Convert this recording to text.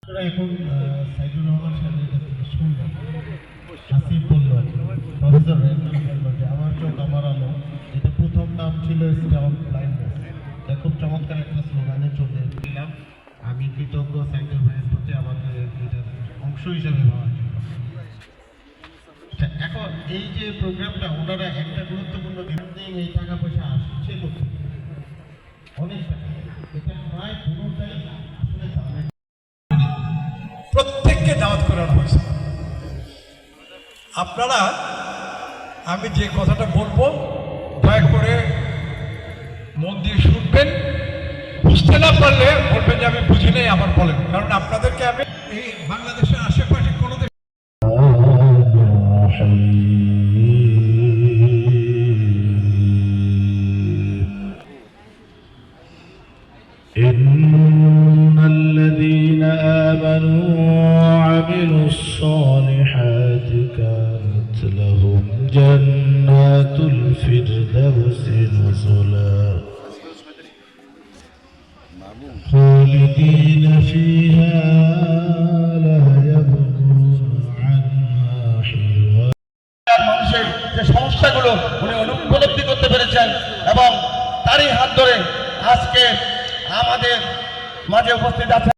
এখন সাইদুর রহমান সাহেবের কাছ থেকে শুনলাম, হাসিব বলল প্রফেসর আমার চোখ আমার আলো, এটা প্রথম নাম ছিল স্টাউন ব্লাইন্ডনেস। এটা খুব চমৎকার একটা স্লোগানে চলে গেলাম। আমি কৃতজ্ঞ সাইদুর ভাইয়ের প্রতি আমাকে এটার অংশ হিসাবে ভাবার জন্য। এখন এই যে প্রোগ্রামটা ওনারা একটা গুরুত্বপূর্ণ দিন, এই টাকা পয়সা আসছে কোথায়? অনেক টাকা, এটা প্রায় পুরোটাই আসলে দামের। প্রত্যেককে দাওয়াত করানো হয়েছে। আপনারা, আমি যে কথাটা বলবো দয়া করে মন দিয়ে শুনবেন, বুঝতে না পারলে বলবেন যে আমি বুঝি নাই, আবার বলেন, কারণ আপনাদেরকে আমি এই বাংলাদেশের আশেপাশে কোনো দেশ إن الذين آمنوا وعملوا الصالحات كانت لهم جنات الفردوس نزلا خالدين فيها لا يبغون عنها حولا। মানুষের যে সমস্যাগুলো উনি উপলব্ধি করতে পেরেছেন এবং তারই হাত ধরে আজকে আমাদের মাঝে উপস্থিত আছেন।